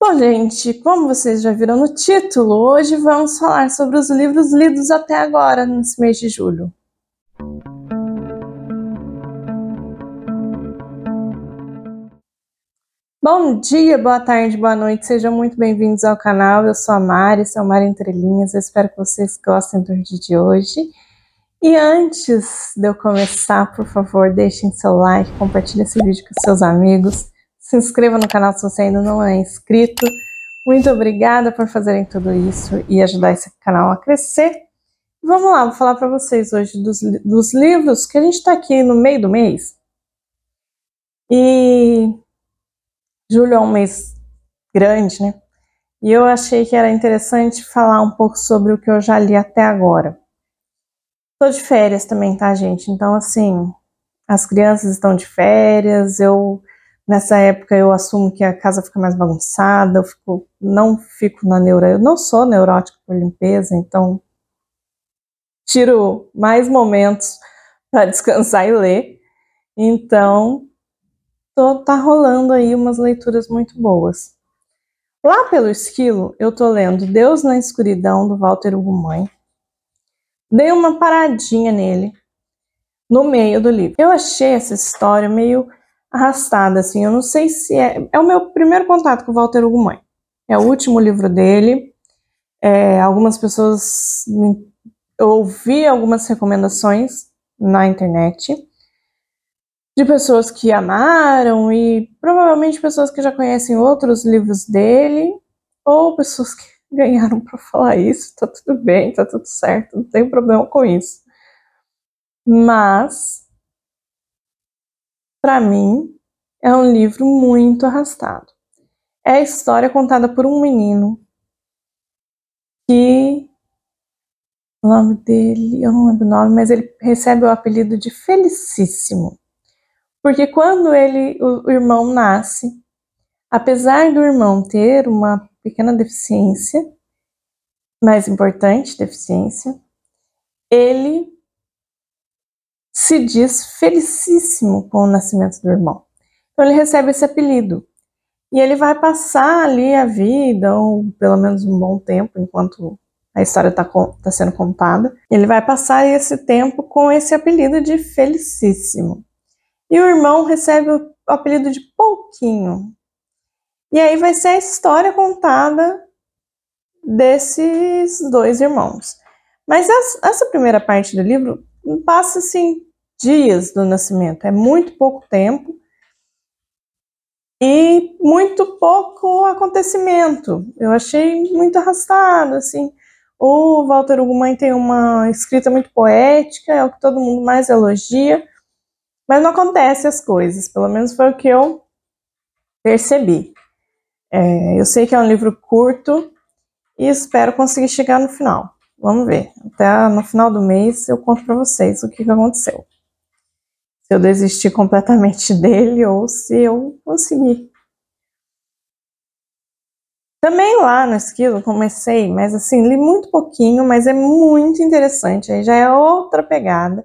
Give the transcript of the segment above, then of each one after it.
Bom, gente, como vocês já viram no título, hoje vamos falar sobre os livros lidos até agora, nesse mês de julho. Bom dia, boa tarde, boa noite, sejam muito bem-vindos ao canal. Eu sou a Mari, esse é o Mari Entre Linhas. Eu espero que vocês gostem do vídeo de hoje. E antes de eu começar, por favor, deixem seu like, compartilhe esse vídeo com seus amigos, se inscreva no canal se você ainda não é inscrito. Muito obrigada por fazerem tudo isso e ajudar esse canal a crescer. Vamos lá, vou falar para vocês hoje dos livros que a gente está aqui no meio do mês. E julho é um mês grande, né? E eu achei que era interessante falar um pouco sobre o que eu já li até agora. Tô de férias também, tá, gente? Então, assim, as crianças estão de férias, nessa época eu assumo que a casa fica mais bagunçada, não fico na neura, eu não sou neurótica por limpeza, então tiro mais momentos para descansar e ler. Então, tá rolando aí umas leituras muito boas. Lá pelo Esquilo, eu tô lendo Deus na Escuridão, do Walter Hugo Mãe. Dei uma paradinha nele, no meio do livro. Eu achei essa história meio arrastada, assim, eu não sei se é o meu primeiro contato com o Walter Hugo Mãe. É o último livro dele. Algumas pessoas, eu ouvi algumas recomendações na internet de pessoas que amaram e provavelmente pessoas que já conhecem outros livros dele ou pessoas que ganharam para falar isso. Tá tudo bem, tá tudo certo, não tem problema com isso. Mas para mim, é um livro muito arrastado. É a história contada por um menino que... O nome dele, eu não lembro o nome, mas ele recebe o apelido de Felicíssimo. Porque quando o irmão nasce, apesar do irmão ter uma pequena deficiência, mais importante deficiência, ele se diz felicíssimo com o nascimento do irmão. Então ele recebe esse apelido. E ele vai passar ali a vida, ou pelo menos um bom tempo, enquanto a história está sendo contada. Ele vai passar esse tempo com esse apelido de Felicíssimo. E o irmão recebe o apelido de Pouquinho. E aí vai ser a história contada desses dois irmãos. Mas essa primeira parte do livro passa, assim, dias do nascimento. É muito pouco tempo. E muito pouco acontecimento. Eu achei muito arrastado, assim. O Walter Hugo Mãe tem uma escrita muito poética, é o que todo mundo mais elogia, mas não acontece as coisas, pelo menos foi o que eu percebi. Eu sei que é um livro curto e espero conseguir chegar no final. Vamos ver. Até no final do mês eu conto para vocês o que aconteceu. Se eu desistir completamente dele ou se eu conseguir. Também lá no Esquilo comecei, mas assim, li muito pouquinho, mas é muito interessante. Aí já é outra pegada,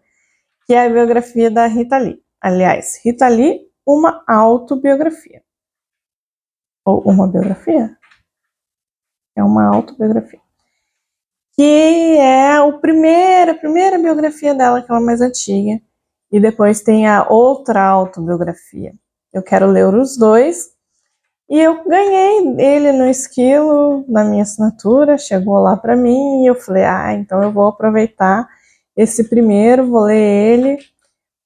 que é a biografia da Rita Lee. Aliás, Rita Lee, uma autobiografia. Ou uma biografia? É uma autobiografia. Que é a primeira biografia dela, aquela mais antiga. E depois tem a outra autobiografia. Eu quero ler os dois. E eu ganhei ele no Esquilo, na minha assinatura, chegou lá para mim e eu falei, então eu vou aproveitar esse primeiro, vou ler ele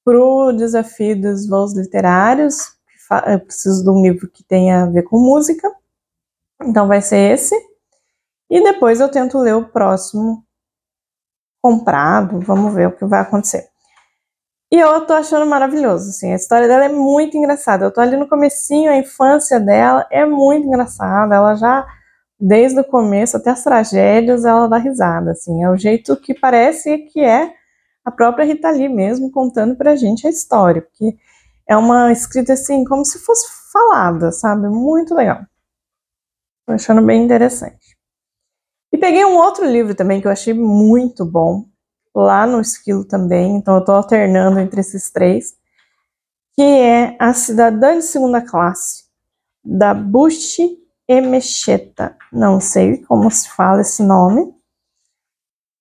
pro desafio dos voos literários. Eu preciso de um livro que tenha a ver com música, então vai ser esse. E depois eu tento ler o próximo comprado, vamos ver o que vai acontecer. E eu tô achando maravilhoso, assim, a história dela é muito engraçada. Eu tô ali no comecinho, a infância dela é muito engraçada. Ela já, desde o começo até as tragédias, ela dá risada, assim. É o jeito que parece que é a própria Rita Lee mesmo contando pra gente a história. Porque é uma escrita, assim, como se fosse falada, sabe? Muito legal. Tô achando bem interessante. E peguei um outro livro também que eu achei muito bom, lá no Esquilo também, então eu tô alternando entre esses três, que é A Cidadã de Segunda Classe, da Bush Emecheta, não sei como se fala esse nome.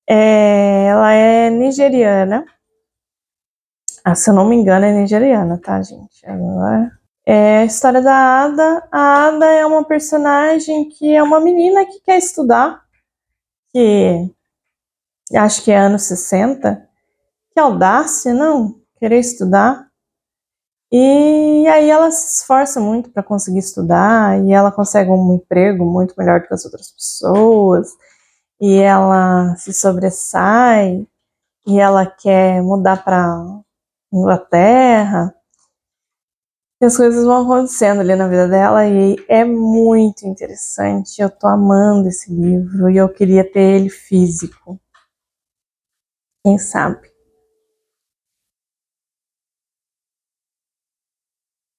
Ela é nigeriana. Se eu não me engano, é nigeriana, tá, gente? É a história da Ada. A Ada é uma personagem que é uma menina que quer estudar, que acho que é anos 60. Que audácia, não? Querer estudar. E aí ela se esforça muito para conseguir estudar, e ela consegue um emprego muito melhor do que as outras pessoas, e ela se sobressai, e ela quer mudar para Inglaterra. E as coisas vão acontecendo ali na vida dela, e é muito interessante. Eu tô amando esse livro, e eu queria ter ele físico. Quem sabe?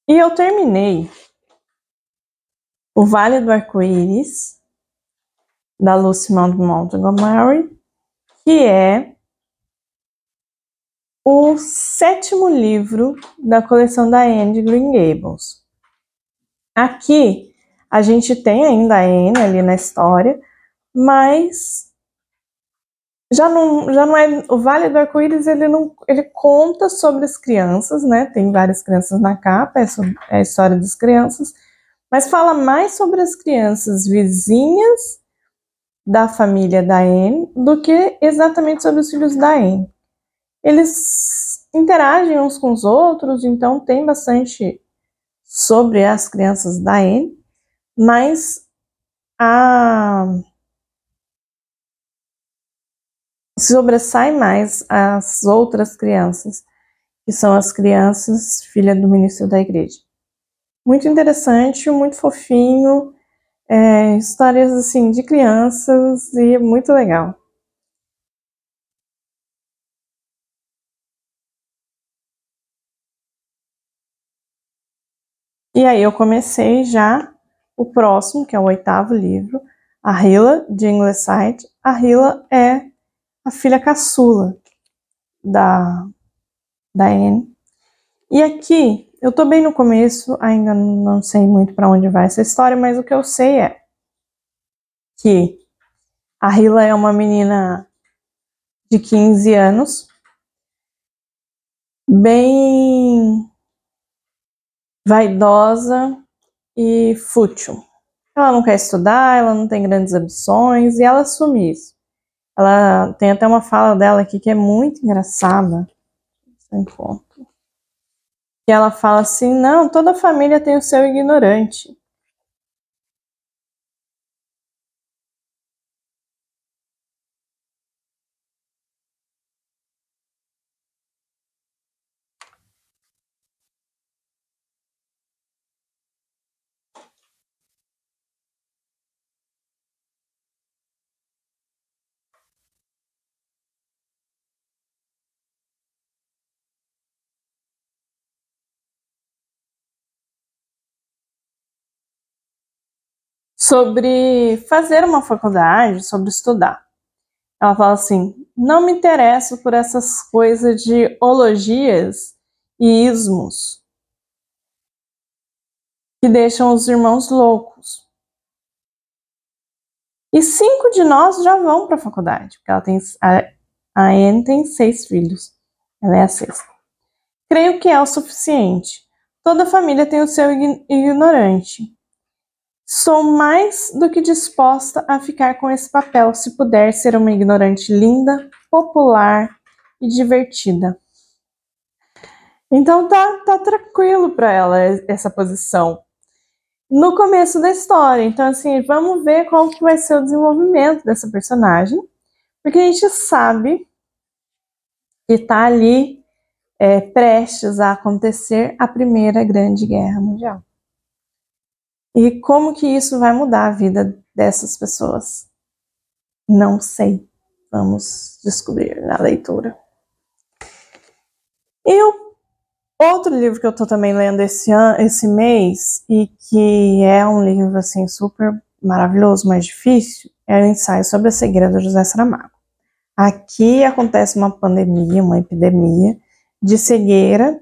E eu terminei O Vale do Arco-Íris, da Lucy Maud Montgomery, que é o 7º livro da coleção da Anne de Green Gables. Aqui a gente tem ainda a Anne ali na história, mas já não é o Vale do Arco-Íris. Ele conta sobre as crianças, né? Tem várias crianças na capa, é a história das crianças, mas fala mais sobre as crianças vizinhas da família da Anne do que exatamente sobre os filhos da Anne. Eles interagem uns com os outros, então tem bastante sobre as crianças da Anne, mas sobressai mais as outras crianças, que são as crianças filha do ministro da igreja. Muito interessante, muito fofinho, histórias assim de crianças, e muito legal. E aí eu comecei já o próximo, que é o 8º livro, A Hila, de Ingleside. A Hila é a filha caçula da Anne. E aqui, eu tô bem no começo, ainda não sei muito para onde vai essa história, mas o que eu sei é que a Hila é uma menina de 15 anos, bem vaidosa e fútil. Ela não quer estudar, ela não tem grandes ambições, e ela assume isso. Ela tem até uma fala dela aqui que é muito engraçada. Que ela fala assim: não, toda família tem o seu ignorante. Sobre fazer uma faculdade, sobre estudar. Ela fala assim: não me interesso por essas coisas de ologias e ismos que deixam os irmãos loucos. E 5 de nós já vão para a faculdade, porque a Anne tem 6 filhos. Ela é a 6ª. Creio que é o suficiente. Toda família tem o seu ignorante. Sou mais do que disposta a ficar com esse papel se puder ser uma ignorante linda, popular e divertida. Então tá tranquilo para ela essa posição no começo da história. Então assim, vamos ver qual que vai ser o desenvolvimento dessa personagem, porque a gente sabe que tá ali prestes a acontecer a Primeira Grande Guerra Mundial. E como que isso vai mudar a vida dessas pessoas? Não sei. Vamos descobrir na leitura. E o outro livro que eu tô também lendo esse mês, e que é um livro assim super maravilhoso, mas difícil, é o Ensaio sobre a Cegueira do José Saramago. Aqui acontece uma pandemia, uma epidemia de cegueira,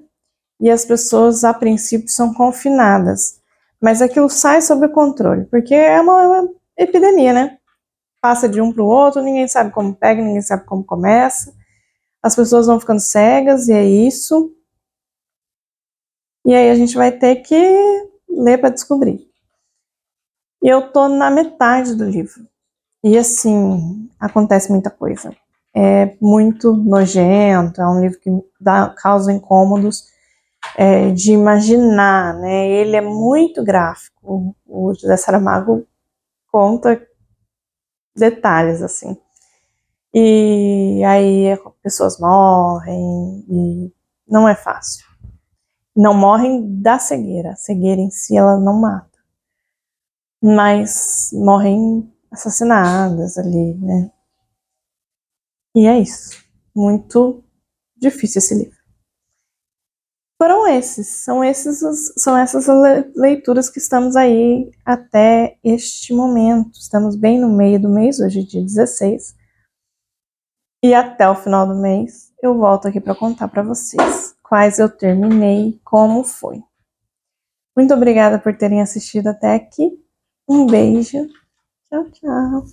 e as pessoas a princípio são confinadas. Mas aquilo sai sob controle, porque é uma epidemia, né? Passa de um para o outro, ninguém sabe como pega, ninguém sabe como começa. As pessoas vão ficando cegas, e é isso. E aí a gente vai ter que ler para descobrir. E eu tô na metade do livro. E assim, acontece muita coisa. É muito nojento, é um livro que causa incômodos de imaginar, né? Ele é muito gráfico. O José Saramago conta detalhes, assim. E aí pessoas morrem, e não é fácil. Não morrem da cegueira. A cegueira em si, ela não mata. Mas morrem assassinadas ali, né? E é isso. Muito difícil esse livro. São essas leituras que estamos aí até este momento. Estamos bem no meio do mês, hoje é dia 16. E até o final do mês eu volto aqui para contar para vocês quais eu terminei, como foi. Muito obrigada por terem assistido até aqui. Um beijo. Tchau, tchau.